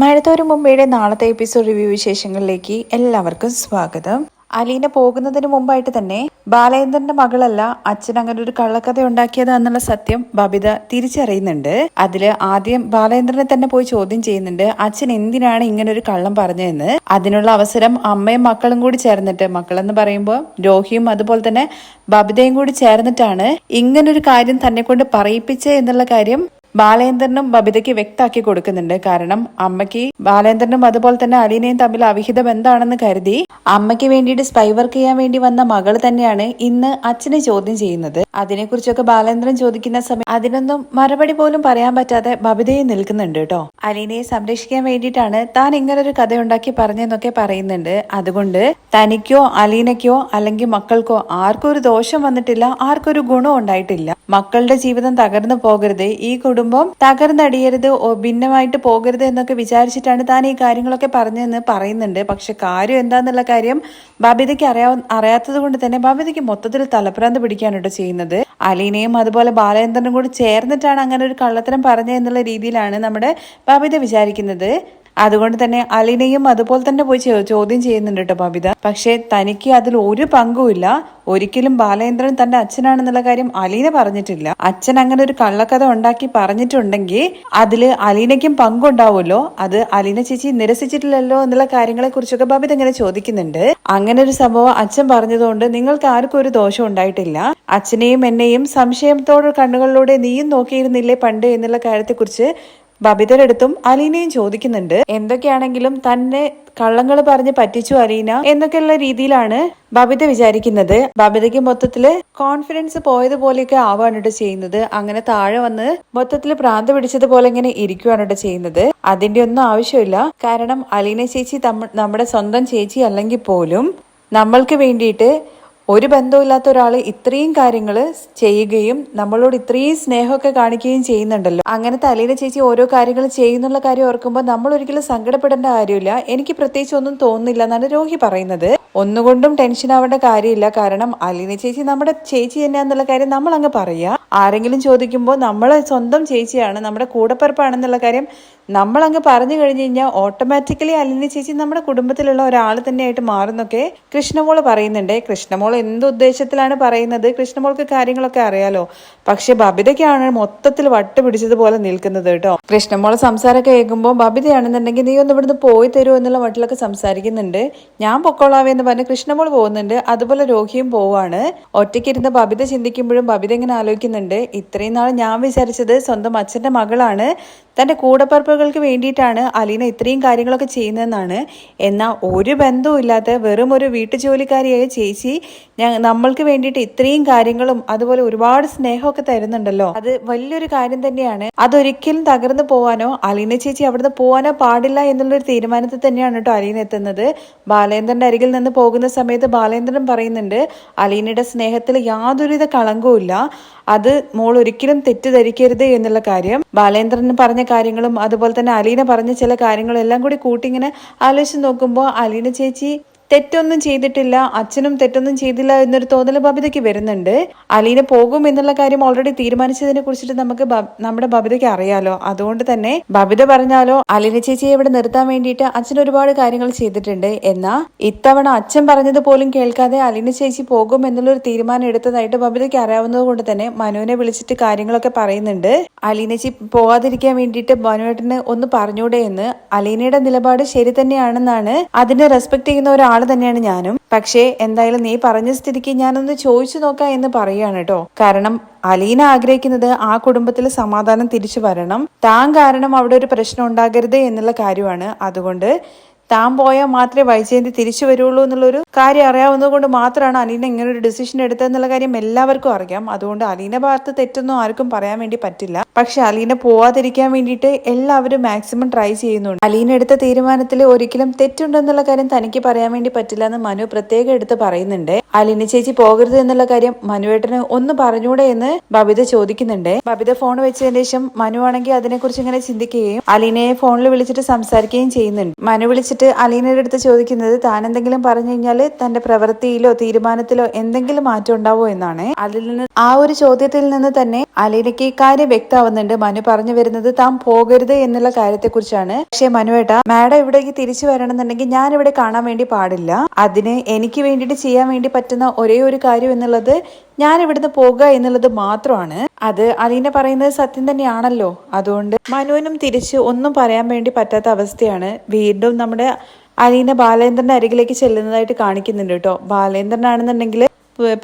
മഴത്തോരു മുമ്പയുടെ നാളത്തെ episode review വിശേഷങ്ങളിലേക്ക് എല്ലാവർക്കും സ്വാഗതം. അലീന പോകുന്നതിന് മുമ്പായിട്ട് തന്നെ ബാലേന്ദ്രന്റെ മകളല്ല അച്ഛൻ അങ്ങനെ ഒരു കള്ളക്കഥ ഉണ്ടാക്കിയത് എന്നുള്ള സത്യം ബബിത തിരിച്ചറിയുന്നുണ്ട്. അതില് ആദ്യം ബാലേന്ദ്രനെ തന്നെ പോയി ചോദ്യം ചെയ്യുന്നുണ്ട്, അച്ഛൻ എന്തിനാണ് ഇങ്ങനെ ഒരു കള്ളം പറഞ്ഞതെന്ന്. അതിനുള്ള അവസരം അമ്മയും മക്കളും കൂടി ചേർന്നിട്ട്, മക്കളെന്ന് പറയുമ്പോൾ രോഹിയും അതുപോലെ തന്നെ ബബിതയും കൂടി ചേർന്നിട്ടാണ് ഇങ്ങനൊരു കാര്യം തന്നെ കൊണ്ട് പറയിപ്പിച്ചേ എന്നുള്ള കാര്യം ബാലേന്ദ്രനും ബബിതയ്ക്ക് വ്യക്താക്കി കൊടുക്കുന്നുണ്ട്. കാരണം അമ്മയ്ക്ക് ബാലേന്ദ്രനും അതുപോലെ തന്നെ അലീനയും തമ്മിൽ അവിഹിതം എന്താണെന്ന് കരുതി അമ്മയ്ക്ക് വേണ്ടിയിട്ട് സ്പൈ വർക്ക് ചെയ്യാൻ വേണ്ടി വന്ന മകൾ തന്നെയാണ് ഇന്ന് അച്ഛനെ ചോദ്യം ചെയ്യുന്നത്. അതിനെക്കുറിച്ചൊക്കെ ബാലേന്ദ്രൻ ചോദിക്കുന്ന സമയം അതിനൊന്നും മറുപടി പോലും പറയാൻ പറ്റാതെ ബബിതയെ നിൽക്കുന്നുണ്ട് കേട്ടോ. അലീനയെ സംരക്ഷിക്കാൻ വേണ്ടിയിട്ടാണ് താൻ ഇങ്ങനൊരു കഥയുണ്ടാക്കി പറഞ്ഞെന്നൊക്കെ പറയുന്നുണ്ട്. അതുകൊണ്ട് തനിക്കോ അലീനയ്ക്കോ അല്ലെങ്കിൽ മക്കൾക്കോ ആർക്കും ഒരു ദോഷം വന്നിട്ടില്ല, ആർക്കൊരു ഗുണം ഉണ്ടായിട്ടില്ല. മക്കളുടെ ജീവിതം തകർന്നു പോകരുത്, ഈ കുടുംബം തകർന്നടിയരുത്, ഭിന്നമായിട്ട് പോകരുത് എന്നൊക്കെ വിചാരിച്ചിട്ടാണ് താൻ ഈ കാര്യങ്ങളൊക്കെ പറഞ്ഞതെന്ന് പറയുന്നുണ്ട്. പക്ഷെ കാര്യം എന്താന്നുള്ള കാര്യം ബബിതയ്ക്ക് അറിയാത്തത് കൊണ്ട് തന്നെ ബബിതയ്ക്ക് മൊത്തത്തിൽ തലപ്രാന്ത് പിടിക്കാനായിട്ട് ചെയ്യുന്നത്. അലീനയും അതുപോലെ ബാലേന്ദ്രനും കൂടി ചേർന്നിട്ടാണ് അങ്ങനെ ഒരു കള്ളത്തരം പറഞ്ഞതെന്നുള്ള രീതിയിലാണ് നമ്മുടെ ബബിത വിചാരിക്കുന്നത്. അതുകൊണ്ട് തന്നെ അലീനയും അതുപോലെ തന്നെ പോയി ചോദ്യം ചെയ്യുന്നുണ്ട് കേട്ടോ ബബിത. പക്ഷെ തനിക്ക് അതിൽ ഒരു പങ്കുമില്ല. ഒരിക്കലും ബാലേന്ദ്രൻ തന്റെ അച്ഛനാണെന്നുള്ള കാര്യം അലീന പറഞ്ഞിട്ടില്ല. അച്ഛൻ അങ്ങനെ ഒരു കള്ളക്കഥ ഉണ്ടാക്കി പറഞ്ഞിട്ടുണ്ടെങ്കിൽ അതില് അലീനയ്ക്കും പങ്കുണ്ടാവുമല്ലോ, അത് അലീന ചേച്ചി നിരസിച്ചിട്ടില്ലല്ലോ എന്നുള്ള കാര്യങ്ങളെ കുറിച്ചൊക്കെ ബബിത ഇങ്ങനെ ചോദിക്കുന്നുണ്ട്. അങ്ങനെ ഒരു സംഭവം അച്ഛൻ പറഞ്ഞതുകൊണ്ട് നിങ്ങൾക്ക് ആർക്കും ഒരു ദോഷം ഉണ്ടായിട്ടില്ല. അച്ഛനെയും എന്നെയും സംശയത്തോടെ കണ്ണുകളിലൂടെ നീയും നോക്കിയിരുന്നില്ലേ പണ്ട് എന്നുള്ള കാര്യത്തെക്കുറിച്ച് ബബിതയുടെ അടുത്തും അലീനയും ചോദിക്കുന്നുണ്ട്. എന്തൊക്കെയാണെങ്കിലും തന്നെ കള്ളങ്ങൾ പറഞ്ഞ് പറ്റിച്ചു അലീന എന്നൊക്കെയുള്ള രീതിയിലാണ് ബബിത വിചാരിക്കുന്നത്. ബബിതയ്ക്ക് മൊത്തത്തില് കോൺഫിഡൻസ് പോയതുപോലെയൊക്കെ ആവാണ് ചെയ്യുന്നത്. അങ്ങനെ താഴെ വന്ന് മൊത്തത്തില് ഭ്രാന്ത് പിടിച്ചതുപോലെ ഇങ്ങനെ ഇരിക്കുവാണ് ചെയ്യുന്നത്. അതിന്റെ ഒന്നും ആവശ്യമില്ല. കാരണം അലീന ചേച്ചി നമ്മുടെ സ്വന്തം ചേച്ചി അല്ലെങ്കിൽ പോലും നമ്മൾക്ക് വേണ്ടിയിട്ട് ഒരു ബന്ധമില്ലാത്ത ഒരാൾ ഇത്രയും കാര്യങ്ങൾ ചെയ്യുകയും നമ്മളോട് ഇത്രയും സ്നേഹമൊക്കെ കാണിക്കുകയും ചെയ്യുന്നുണ്ടല്ലോ. അങ്ങനത്തെ അലീന ചേച്ചി ഓരോ കാര്യങ്ങൾ ചെയ്യുന്നുള്ള കാര്യം ഓർക്കുമ്പോൾ നമ്മൾ ഒരിക്കലും സങ്കടപ്പെടേണ്ട കാര്യമില്ല. എനിക്ക് പ്രത്യേകിച്ച് ഒന്നും തോന്നുന്നില്ല എന്നാണ് രോഹി പറയുന്നത്. ഒന്നുകൊണ്ടും ടെൻഷൻ ആവേണ്ട കാര്യമില്ല. കാരണം അലീന ചേച്ചി നമ്മുടെ ചേച്ചി തന്നെയാന്നുള്ള കാര്യം നമ്മൾ അങ്ങ് പറയുക. ആരെങ്കിലും ചോദിക്കുമ്പോൾ നമ്മളെ സ്വന്തം ചേച്ചിയാണ്, നമ്മുടെ കൂടപ്പിറപ്പാണെന്നുള്ള കാര്യം നമ്മൾ അങ്ങ് പറഞ്ഞു കഴിഞ്ഞു കഴിഞ്ഞാൽ ഓട്ടോമാറ്റിക്കലി അലീന ചേച്ചി നമ്മുടെ കുടുംബത്തിലുള്ള ഒരാൾ തന്നെയായിട്ട് മാറുന്നൊക്കെ കൃഷ്ണമോള് പറയുന്നുണ്ട്. കൃഷ്ണമോൾ എന്ത് ഉദ്ദേശത്തിലാണ് പറയുന്നത്, കൃഷ്ണമോൾക്ക് കാര്യങ്ങളൊക്കെ അറിയാലോ. പക്ഷെ ബബിതയ്ക്കാണ് മൊത്തത്തിൽ വട്ട് പിടിച്ചതുപോലെ നിൽക്കുന്നത് കേട്ടോ. കൃഷ്ണമോളെ സംസാരമൊക്കെ കേൾക്കുമ്പോൾ ബബിതയാണെന്നുണ്ടെങ്കിൽ നീ ഒന്ന് ഇവിടുന്ന് പോയി തരുമോ എന്നുള്ള മട്ടിലൊക്കെ സംസാരിക്കുന്നുണ്ട്. ഞാൻ പൊക്കോളാവേന്ന് പറഞ്ഞ് കൃഷ്ണമോൾ പോകുന്നുണ്ട്. അതുപോലെ രോഹിയും പോവാണ്. ഒറ്റയ്ക്കിരുന്ന് ബബിത ചിന്തിക്കുമ്പോഴും ബബിത ഇങ്ങനെ ആലോചിക്കുന്നുണ്ട്, ഇത്രയും നാൾ ഞാൻ വിചാരിച്ചത് സ്വന്തം അച്ഛന്റെ മകളാണ്, തന്റെ കൂടപ്പറപ്പുകൾക്ക് വേണ്ടിയിട്ടാണ് അലീന ഇത്രയും കാര്യങ്ങളൊക്കെ ചെയ്യുന്നതെന്നാണ്. എന്നാൽ ഒരു ബന്ധവും ഇല്ലാത്ത വെറും ഒരു വീട്ടുജോലിക്കാരിയായ ചേച്ചി നമ്മൾക്ക് വേണ്ടിയിട്ട് ഇത്രയും കാര്യങ്ങളും അതുപോലെ ഒരുപാട് സ്നേഹമൊക്കെ തരുന്നുണ്ടല്ലോ, അത് വലിയൊരു കാര്യം തന്നെയാണ്. അതൊരിക്കലും തകർന്നു പോവാനോ അലീന ചേച്ചി അവിടുന്ന് പോവാനോ പാടില്ല എന്നുള്ളൊരു തീരുമാനത്തിൽ തന്നെയാണ് കേട്ടോ അലീന എത്തുന്നത്. ബാലേന്ദ്രന്റെ അരികിൽ നിന്ന് പോകുന്ന സമയത്ത് ബാലേന്ദ്രൻ പറയുന്നുണ്ട്, അലീനയുടെ സ്നേഹത്തിൽ യാതൊരുവിധ കളങ്കവും ഇല്ല, അത് മോൾ ഒരിക്കലും തെറ്റിദ്ധരിക്കരുത് എന്നുള്ള കാര്യം. ബാലേന്ദ്രൻ പറഞ്ഞ കാര്യങ്ങളും അതുപോലെ തന്നെ അലീന പറഞ്ഞ ചില കാര്യങ്ങളും എല്ലാം കൂടി കൂട്ടിങ്ങനെ ആലോചിച്ച് നോക്കുമ്പോൾ അലീന ചേച്ചി തെറ്റൊന്നും ചെയ്തിട്ടില്ല, അച്ഛനും തെറ്റൊന്നും ചെയ്തില്ല എന്നൊരു തോന്നൽ ബബിതയ്ക്ക് വരുന്നുണ്ട്. അലീന പോകും എന്നുള്ള കാര്യം ഓൾറെഡി തീരുമാനിച്ചതിനെ കുറിച്ചിട്ട് നമുക്ക് നമ്മുടെ ബബിതയ്ക്ക് അറിയാലോ. അതുകൊണ്ട് തന്നെ ബബിത പറഞ്ഞാലോ അലീന ചേച്ചിയെ ഇവിടെ നിർത്താൻ വേണ്ടിയിട്ട് അച്ഛൻ ഒരുപാട് കാര്യങ്ങൾ ചെയ്തിട്ടുണ്ട്. എന്നാൽ ഇത്തവണ അച്ഛൻ പറഞ്ഞത് പോലും കേൾക്കാതെ അലീന ചേച്ചി പോകും എന്നുള്ളൊരു തീരുമാനം എടുത്തതായിട്ട് ബബിതയ്ക്ക് അറിയാവുന്നത് കൊണ്ട് തന്നെ മനുവിനെ വിളിച്ചിട്ട് കാര്യങ്ങളൊക്കെ പറയുന്നുണ്ട്. അലീന ചേച്ചി പോവാതിരിക്കാൻ വേണ്ടിയിട്ട് മനുവേട്ടന് ഒന്ന് പറഞ്ഞൂടെ എന്ന്. അലീനയുടെ നിലപാട് ശരി തന്നെയാണെന്നാണ്, അതിനെ റെസ്പെക്ട് ചെയ്യുന്ന ഒരാൾ തന്നെയാണ് ഞാനും. പക്ഷേ എന്തായാലും നീ പറഞ്ഞ സ്ഥിതിക്ക് ഞാനൊന്ന് ചോദിച്ചു നോക്കാം എന്ന് പറയുകയാണ് കേട്ടോ. കാരണം അലീന ആഗ്രഹിക്കുന്നത് ആ കുടുംബത്തിൽ സമാധാനം തിരിച്ചു വരണം, താൻ കാരണം അവിടെ ഒരു പ്രശ്നം ഉണ്ടാകരുത് എന്നുള്ള കാര്യമാണ്. അതുകൊണ്ട് താൻ പോയാൽ മാത്രമേ വൈജയന്തി തിരിച്ചു വരുള്ളൂ എന്നുള്ളൊരു കാര്യം അറിയാവുന്നത് കൊണ്ട് മാത്രമാണ് അലീന ഇങ്ങനെ ഒരു ഡിസിഷൻ എടുത്തതെന്നുള്ള കാര്യം എല്ലാവർക്കും അറിയാം. അതുകൊണ്ട് അലീന ഭാഗത്ത് തെറ്റൊന്നും ആർക്കും പറയാൻ വേണ്ടി പറ്റില്ല. പക്ഷെ അലീന പോവാതിരിക്കാൻ വേണ്ടിയിട്ട് എല്ലാവരും മാക്സിമം ട്രൈ ചെയ്യുന്നുണ്ട്. അലീന എടുത്ത തീരുമാനത്തിൽ ഒരിക്കലും തെറ്റുണ്ടെന്നുള്ള കാര്യം തനിക്ക് പറയാൻ വേണ്ടി പറ്റില്ല എന്ന് മനു പ്രത്യേകം എടുത്ത് പറയുന്നുണ്ട്. അലീന ചേച്ചി പോകരുത് എന്നുള്ള കാര്യം മനുവേട്ടന് ഒന്ന് പറഞ്ഞൂടെ എന്ന് ബബിത ചോദിക്കുന്നുണ്ട്. ബബിത ഫോൺ വെച്ചതിന് ശേഷം മനു ആണെങ്കിൽ അതിനെക്കുറിച്ച് ഇങ്ങനെ ചിന്തിക്കുകയും അലീനയെ ഫോണിൽ വിളിച്ചിട്ട് സംസാരിക്കുകയും ചെയ്യുന്നുണ്ട്. മനു വിളിച്ചിട്ട് അലീനയുടെ അടുത്ത് ചോദിക്കുന്നത്, താൻ എന്തെങ്കിലും പറഞ്ഞു കഴിഞ്ഞാൽ തന്റെ പ്രവൃത്തിയിലോ തീരുമാനത്തിലോ എന്തെങ്കിലും മാറ്റം ഉണ്ടാവോ എന്നാണ്. അതിൽ നിന്ന് ആ ഒരു ചോദ്യത്തിൽ നിന്ന് തന്നെ അലീനയ്ക്ക് കാര്യം വ്യക്തമാവുന്നുണ്ട്. മനു പറഞ്ഞു വരുന്നത് താൻ പോകരുത് എന്നുള്ള കാര്യത്തെക്കുറിച്ചാണ്. പക്ഷെ മനുവേട്ട, മാഡം ഇവിടേക്ക് തിരിച്ചു വരണമെന്നുണ്ടെങ്കിൽ ഞാൻ ഇവിടെ കാണാൻ വേണ്ടി പാടില്ല. അതിന് എനിക്ക് വേണ്ടിയിട്ട് ചെയ്യാൻ വേണ്ടി പറ്റുന്ന ഒരേ ഒരു കാര്യം എന്നുള്ളത് ഞാൻ ഇവിടുന്ന് പോകുക എന്നുള്ളത് മാത്രമാണ്. അത് അലീന പറയുന്നത് സത്യം തന്നെയാണല്ലോ. അതുകൊണ്ട് മനുവിനും തിരിച്ച് ഒന്നും പറയാൻ വേണ്ടി പറ്റാത്ത അവസ്ഥയാണ്. വീണ്ടും നമ്മുടെ അലീന ബാലേന്ദ്രന്റെ അരികിലേക്ക് ചെല്ലുന്നതായിട്ട് കാണിക്കുന്നുണ്ട് കേട്ടോ. ബാലേന്ദ്രനാണെന്നുണ്ടെങ്കിൽ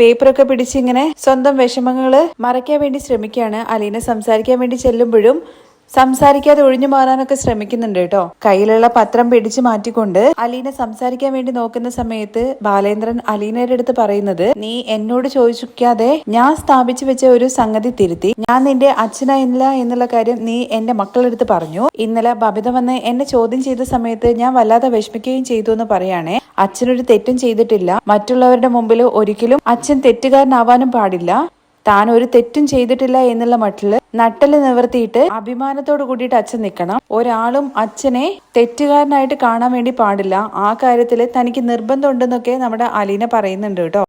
പേപ്പറൊക്കെ പിടിച്ച് ഇങ്ങനെ സ്വന്തം വിഷമങ്ങള് മറയ്ക്കാൻ വേണ്ടി ശ്രമിക്കുകയാണ്. അലീന സംസാരിക്കാൻ വേണ്ടി ചെല്ലുമ്പോഴും സംസാരിക്കാതെ ഒഴിഞ്ഞു മാറാനൊക്കെ ശ്രമിക്കുന്നുണ്ട് കേട്ടോ. കയ്യിലുള്ള പത്രം പിടിച്ചു മാറ്റിക്കൊണ്ട് അലീന സംസാരിക്കാൻ വേണ്ടി നോക്കുന്ന സമയത്ത് ബാലേന്ദ്രൻ അലീനയുടെ അടുത്ത് പറയുന്നത്, നീ എന്നോട് ചോദിക്കാതെ ഞാൻ സ്ഥാപിച്ചു വെച്ച ഒരു സംഗതി തിരുത്തി. ഞാൻ നിന്റെ അച്ഛനല്ല എന്നുള്ള കാര്യം നീ എന്റെ മക്കളെടുത്ത് പറഞ്ഞു. ഇന്നലെ ബബിത വന്ന് എന്നെ ചോദ്യം ചെയ്ത സമയത്ത് ഞാൻ വല്ലാതെ വിഷമിക്കുകയും ചെയ്തു എന്ന് പറയാണേ. അച്ഛനൊരു തെറ്റും ചെയ്തിട്ടില്ല. മറ്റുള്ളവരുടെ മുമ്പിൽ ഒരിക്കലും അച്ഛൻ തെറ്റുകാരനാവാനും പാടില്ല. താൻ ഒരു തെറ്റും ചെയ്തിട്ടില്ല എന്നുള്ള മട്ടില് നട്ടല് നിവർത്തിയിട്ട് അഭിമാനത്തോട് കൂടിയിട്ട് അച്ഛൻ നിൽക്കണം. ഒരാളും അച്ഛനെ തെറ്റുകാരനായിട്ട് കാണാൻ വേണ്ടി പാടില്ല. ആ കാര്യത്തില് തനിക്ക് നിർബന്ധം ഉണ്ടെന്നൊക്കെ നമ്മുടെ അലീന പറയുന്നുണ്ട് കേട്ടോ.